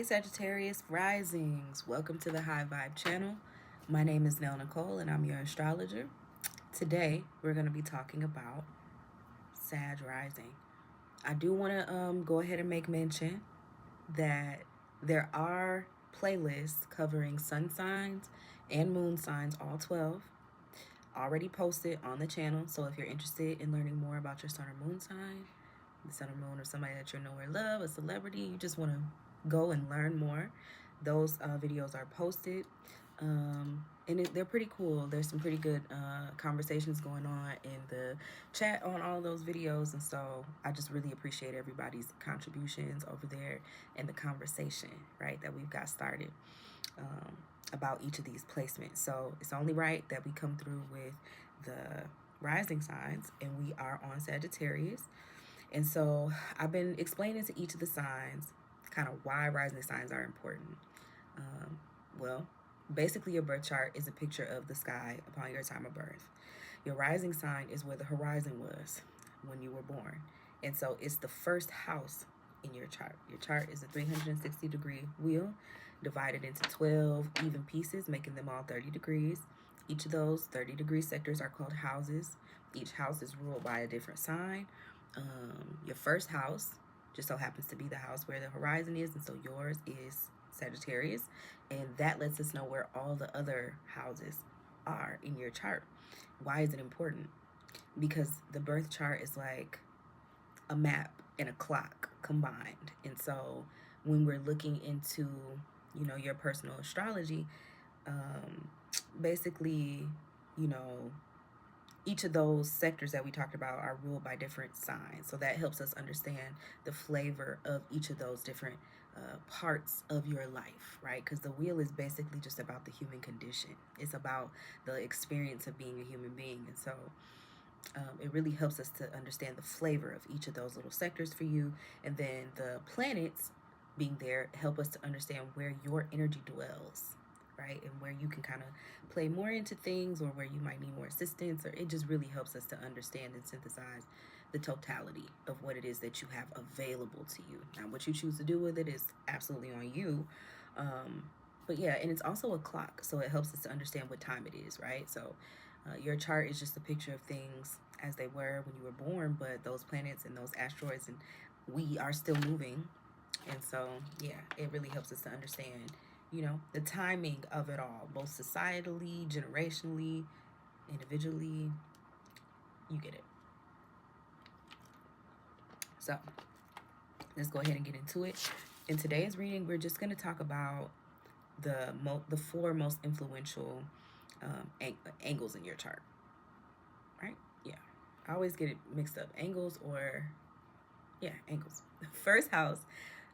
Sagittarius risings, welcome to the High Vibe channel. My name is Nell Nicole and I'm your astrologer. Today we're going to be talking about Sag rising. I do want to go ahead and make mention that there are playlists covering sun signs and moon signs, all 12, already posted on the channel. So if you're interested in learning more about your sun or moon sign, the sun or moon, or somebody that you know or love, a celebrity, you just want to go and learn more, those videos are posted, and they're pretty cool. There's some pretty good conversations going on in the chat on all those videos, and so I just really appreciate everybody's contributions over there and the conversation, right, that we've got started about each of these placements. So it's only right that we come through with the rising signs, and we are on Sagittarius. And so I've been explaining to each of the signs kind of why rising signs are important. Well, basically your birth chart is a picture of the sky upon your time of birth. Your rising sign is where the horizon was when you were born. And so it's the first house in your chart. Your chart is a 360-degree wheel divided into 12 even pieces, making them all 30 degrees. Each of those 30-degree sectors are called houses. Each house is ruled by a different sign. Your first house just so happens to be the house where the horizon is, and so yours is Sagittarius, and that lets us know where all the other houses are in your chart. Why is it important? Because the birth chart is like a map and a clock combined, and so when we're looking into, you know, your personal astrology, basically, you know, each of those sectors that we talked about are ruled by different signs. So that helps us understand the flavor of each of those different parts of your life, right? Because the wheel is basically just about the human condition. It's about the experience of being a human being. And so it really helps us to understand the flavor of each of those little sectors for you. And then the planets being there help us to understand where your energy dwells, right? And where you can kind of play more into things, or where you might need more assistance, or it just really helps us to understand and synthesize the totality of what it is that you have available to you. Now, what you choose to do with it is absolutely on you. But yeah, and it's also a clock, so it helps us to understand what time it is, right? So your chart is just a picture of things as they were when you were born, but those planets and those asteroids and we are still moving. And so, yeah, it really helps us to understand, you know, the timing of it all, both societally, generationally, individually. You get it. So let's go ahead and get into it. In today's reading, we're just going to talk about the four most influential angles in your chart, right? Yeah, I always get it mixed up. Angles, or yeah, angles. First house,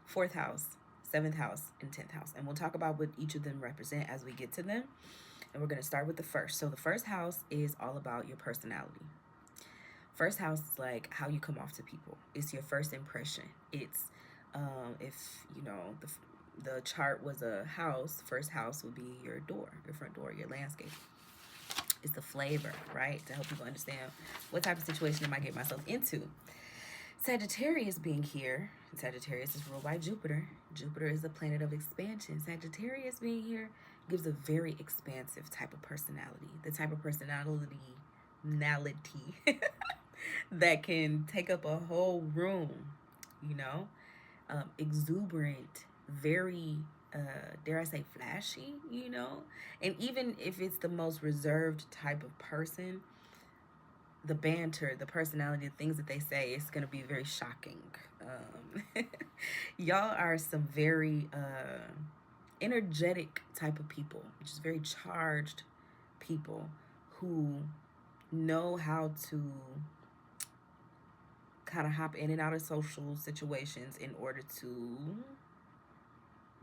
fourth house, 7th house, and 10th house. And we'll talk about what each of them represent as we get to them. And we're going to start with the first. So the first house is all about your personality. First house is like how you come off to people. It's your first impression. It's if, you know, the chart was a house, first house would be your door, your front door, your landscape. It's the flavor, right? To help people understand what type of situation am I getting myself into. Sagittarius being here, Sagittarius is ruled by Jupiter. Jupiter is the planet of expansion. Sagittarius being here gives a very expansive type of personality. The type of personality that can take up a whole room, you know? Exuberant, very, dare I say, flashy, you know? And even if it's the most reserved type of person, the banter, the personality, the things that they say, it's going to be very shocking. Y'all are some very energetic type of people, which is very charged people who know how to kind of hop in and out of social situations in order to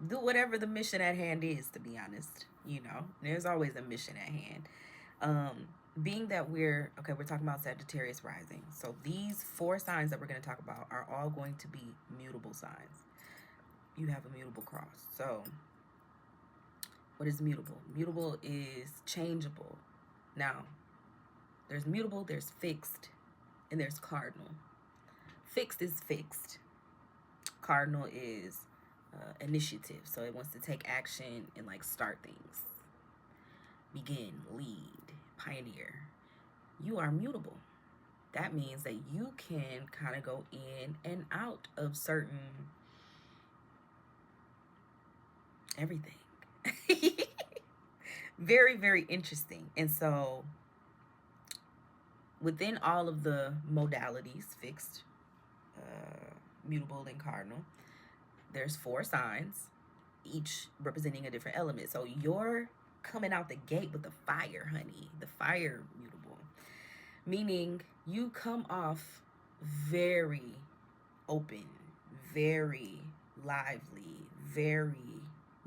do whatever the mission at hand is, to be honest. You know, there's always a mission at hand. Being that we're talking about Sagittarius rising. So these 4 signs that we're going to talk about are all going to be mutable signs. You have a mutable cross. So what is mutable? Mutable is changeable. Now, there's mutable, there's fixed, and there's cardinal. Fixed is fixed. Cardinal is initiative. So it wants to take action and like start things, begin, lead, pioneer. You are mutable. That means that you can kind of go in and out of certain everything. Very, very interesting. And so within all of the modalities, fixed, mutable, and cardinal, there's 4 signs, each representing a different element. So you're coming out the gate with the fire, honey, the fire mutable, meaning you come off very open, very lively, very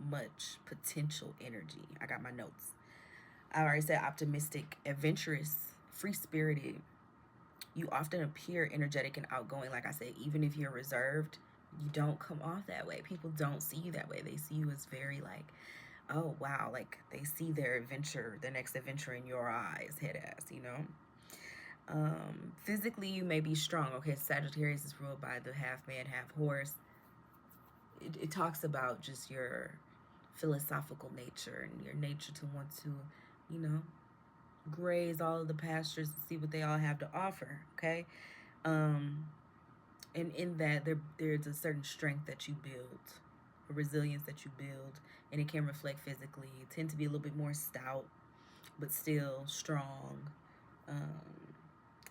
much potential energy. I got my notes. I already said optimistic, adventurous, free-spirited. You often appear energetic and outgoing. Like I said, even if you're reserved, you don't come off that way. People don't see you that way. They see you as very like, oh wow, like they see their adventure, their next adventure in your eyes, head ass, you know. Physically, you may be strong. Okay, Sagittarius is ruled by the half man, half horse. It talks about just your philosophical nature and your nature to want to, you know, graze all of the pastures and see what they all have to offer. Okay, and in that there's a certain strength that you build, a resilience that you build, and it can reflect physically. You tend to be a little bit more stout, but still strong.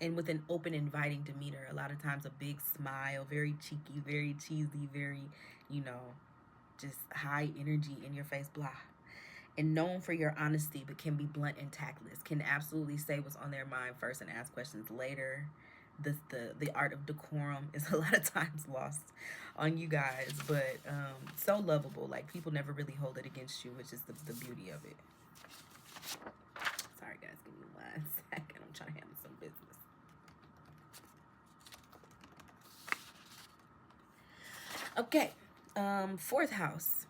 And with an open, inviting demeanor. A lot of times a big smile, very cheeky, very cheesy, very, you know, just high energy in your face, blah. And known for your honesty, but can be blunt and tactless. Can absolutely say what's on their mind first and ask questions later. The art of decorum is a lot of times lost on you guys, but so lovable. Like people never really hold it against you, which is the beauty of it. Sorry guys, give me 1 second. I'm trying to handle some business. Okay, 4th house.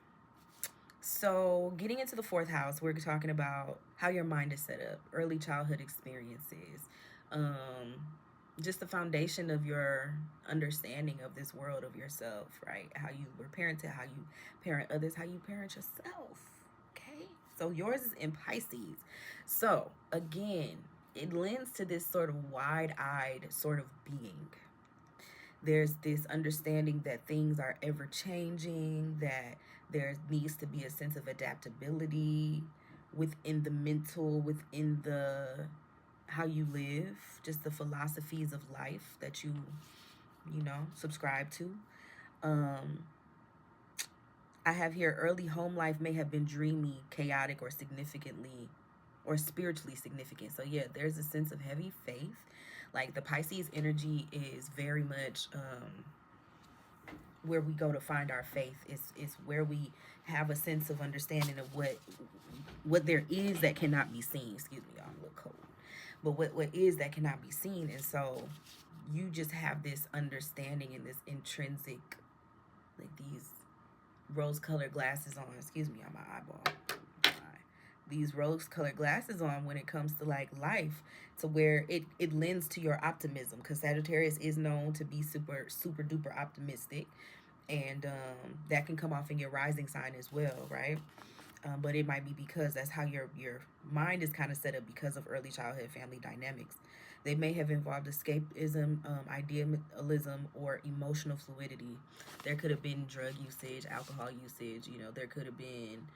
So getting into the 4th house, we're talking about how your mind is set up, early childhood experiences, just the foundation of your understanding of this world, of yourself, right? How you were parented, how you parent others, how you parent yourself, okay? So yours is in Pisces. So again, it lends to this sort of wide-eyed sort of being. There's this understanding that things are ever changing, that there needs to be a sense of adaptability within the mental, within the how you live, just the philosophies of life that you know, subscribe to. I have here early home life may have been dreamy, chaotic, or significantly or spiritually significant. So yeah, there's a sense of heavy faith. Like the Pisces energy is very much where we go to find our faith. It's where we have a sense of understanding of what there is that cannot be seen. Excuse me, y'all, I'm a little cold. But what is that cannot be seen. And so you just have this understanding and this intrinsic, like these rose-colored glasses on. Excuse me, on my eyeball. These rose-colored glasses on when it comes to like life, to where it lends to your optimism, because Sagittarius is known to be super duper optimistic, and that can come off in your rising sign as well, right? But it might be because that's how your mind is kind of set up because of early childhood family dynamics. They may have involved escapism, idealism, or emotional fluidity. There could have been drug usage, alcohol usage. You know, there could have been.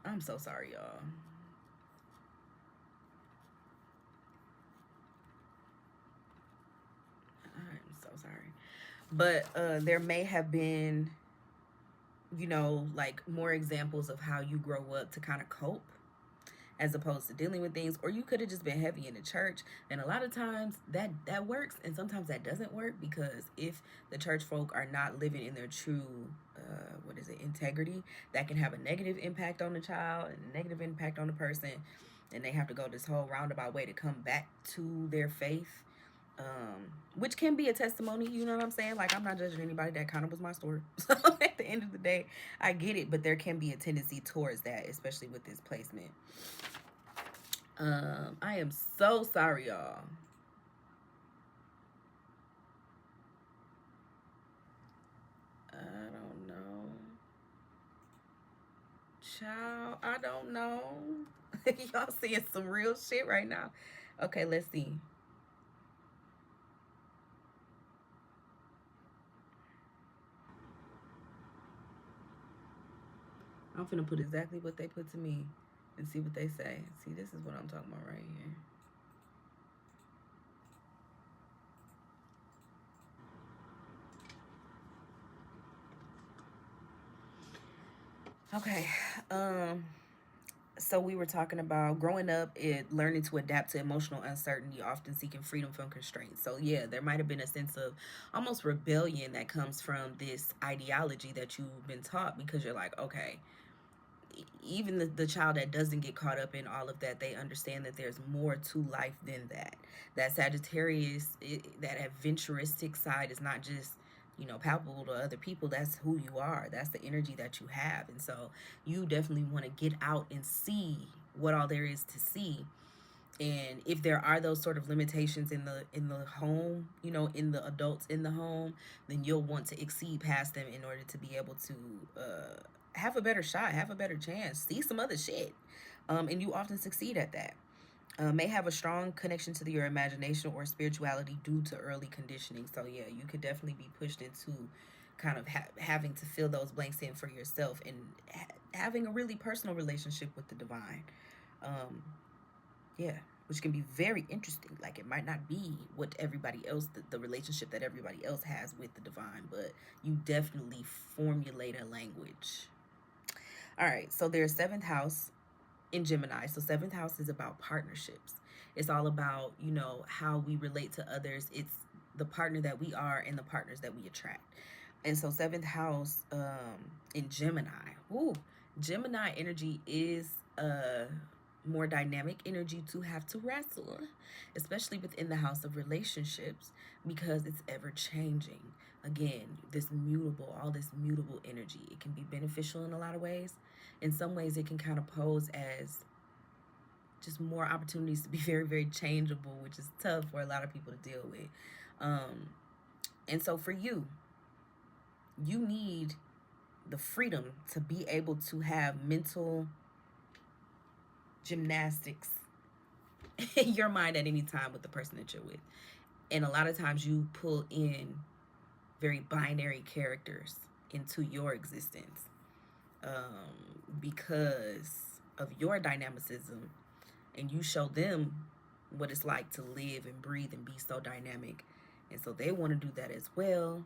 I'm so sorry, y'all. I'm so sorry. But there may have been, you know, like more examples of how you grow up to kind of cope as opposed to dealing with things. Or you could have just been heavy in the church. And a lot of times that works, and sometimes that doesn't work, because if the church folk are not living in their true integrity, that can have a negative impact on the child and a negative impact on the person, and they have to go this whole roundabout way to come back to their faith, which can be a testimony. You know what I'm saying? Like, I'm not judging anybody. That kind of was my story. So at the end of the day, I get it, but there can be a tendency towards that, especially with this placement. I am so sorry, y'all. I don't know. Child, I don't know. Y'all seeing some real shit right now. Okay, let's see. I'm finna put exactly what they put to me and see what they say. See, this is what I'm talking about right here. Okay. So we were talking about growing up, learning to adapt to emotional uncertainty, often seeking freedom from constraints. So yeah, there might have been a sense of almost rebellion that comes from this ideology that you've been taught, because you're like, okay, even the child that doesn't get caught up in all of that, they understand that there's more to life than that. That Sagittarius, that adventuristic side is not just, palpable to other people. That's who you are. That's the energy that you have. And so you definitely want to get out and see what all there is to see. And if there are those sort of limitations in the home, in the adults in the home, then you'll want to exceed past them in order to be able to have a better shot, have a better chance, see some other shit. And you often succeed at that. May have a strong connection to your imagination or spirituality due to early conditioning. So yeah, you could definitely be pushed into kind of having to fill those blanks in for yourself, and having a really personal relationship with the divine. Um, yeah, which can be very interesting. Like, it might not be what everybody else, the relationship that everybody else has with the divine, but you definitely formulate a language. All right, so there's seventh house in Gemini. So seventh house is about partnerships. It's all about, how we relate to others. It's the partner that we are and the partners that we attract. And so seventh house in Gemini. Ooh, Gemini energy is more dynamic energy to have to wrestle, especially within the house of relationships, because it's ever changing. Again, all this mutable energy. It can be beneficial in a lot of ways. In some ways, it can kind of pose as just more opportunities to be very, very changeable, which is tough for a lot of people to deal with. And so for you, you need the freedom to be able to have mental gymnastics in your mind at any time with the person that you're with. And a lot of times you pull in very binary characters into your existence, because of your dynamicism, and you show them what it's like to live and breathe and be so dynamic. And so they want to do that as well.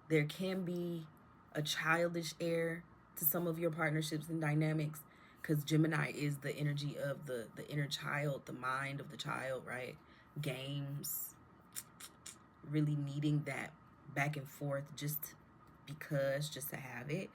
There can be a childish air to some of your partnerships and dynamics, because Gemini is the energy of the inner child, the mind of the child, right? Games, really needing that back and forth just to have it.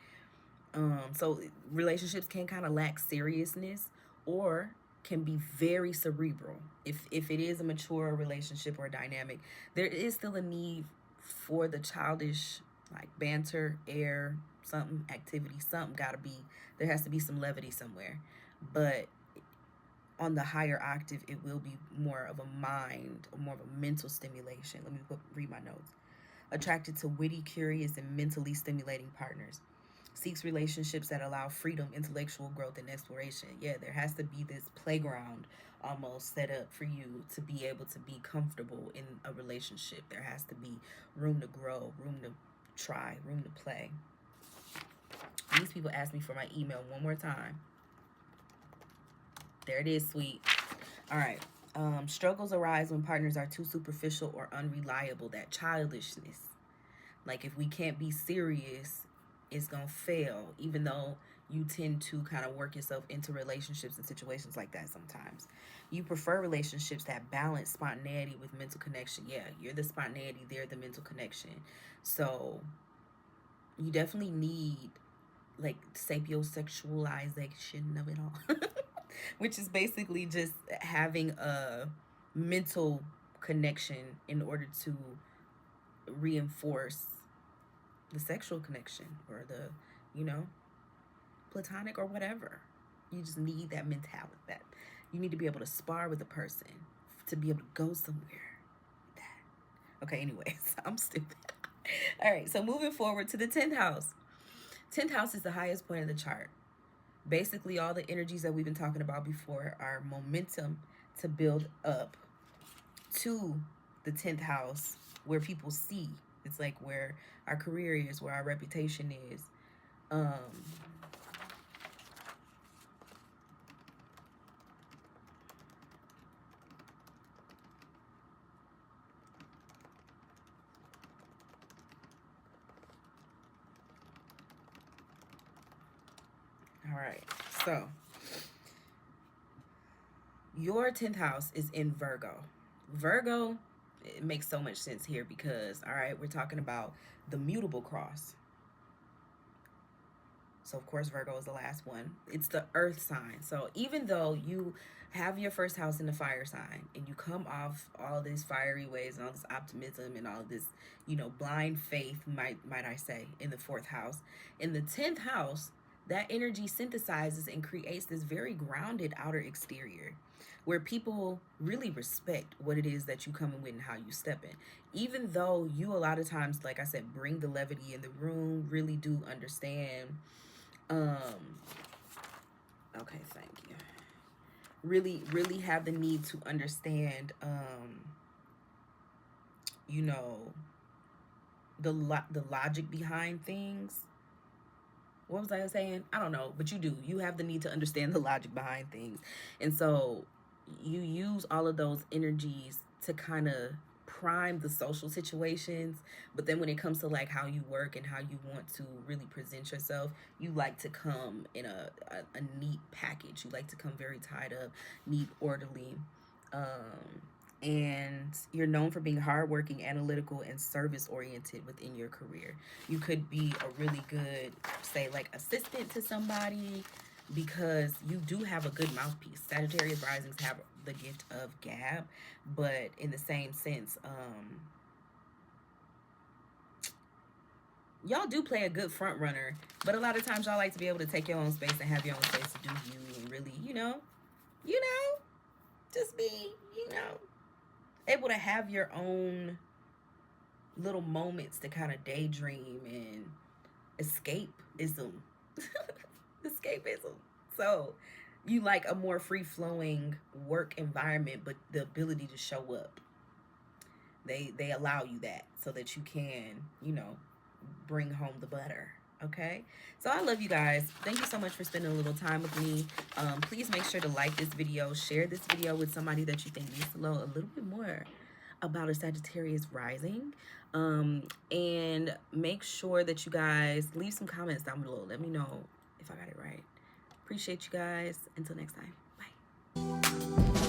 So relationships can kind of lack seriousness, or can be very cerebral. If it is a mature relationship or dynamic, there is still a need for the childish, like banter, air, something, activity, something gotta be. There has to be some levity somewhere, but on the higher octave, it will be more of a mind, or more of a mental stimulation. Let me read my notes. Attracted to witty, curious, and mentally stimulating partners. Seeks relationships that allow freedom, intellectual growth, and exploration. Yeah, there has to be this playground almost set up for you to be able to be comfortable in a relationship. There has to be room to grow, room to try, room to play. These people asked me for my email one more time. There it is, sweet. All right. Struggles arise when partners are too superficial or unreliable. That childishness. Like, if we can't be serious, it's going to fail, even though you tend to kind of work yourself into relationships and situations like that sometimes. You prefer relationships that balance spontaneity with mental connection. Yeah, you're the spontaneity, they're the mental connection. So you definitely need, like, sapiosexualization of it all, which is basically just having a mental connection in order to reinforce the sexual connection, or the, platonic or whatever. You just need that mentality, that you need to be able to spar with a person to be able to go somewhere. That. Okay, anyways, I'm stupid. All right, so moving forward to the 10th house. 10th house is the highest point of the chart. Basically, all the energies that we've been talking about before are momentum to build up to the 10th house, where people see. It's like where our career is, where our reputation is. All right, so your 10th house is in Virgo. Virgo, it makes so much sense here because, all right, we're talking about the mutable cross. So, of course, Virgo is the last one. It's the earth sign. So, even though you have your first house in the fire sign and you come off all these fiery ways and all this optimism and all this, blind faith, might I say, in the fourth house, in the 10th house, that energy synthesizes and creates this very grounded outer exterior where people really respect what it is that you come in with and how you step in. Even though you, a lot of times, like I said, bring the levity in the room, really do understand. Okay, thank you. Really have the need to understand, the logic behind things. What was I saying? I don't know, but you do. You have the need to understand the logic behind things. And so you use all of those energies to kind of prime the social situations. But then when it comes to like how you work and how you want to really present yourself, you like to come in a neat package. You like to come very tied up, neat, orderly. And you're known for being hardworking, analytical, and service oriented within your career. You could be a really good, say, like assistant to somebody because you do have a good mouthpiece. Sagittarius risings have the gift of gab, but in the same sense, y'all do play a good front runner, but a lot of times y'all like to be able to take your own space and have your own space to do you and really, just be, able to have your own little moments to kind of daydream and escapism. Escapism. So you like a more free-flowing work environment, but the ability to show up. They allow you that so that you can, bring home the butter. Okay, so I love you guys. Thank you so much for spending a little time with me. Please make sure to like this video, share this video with somebody that you think needs to know a little bit more about a Sagittarius rising, and make sure that you guys leave some comments down below. Let me know if I got it right. Appreciate you guys. Until next time, bye.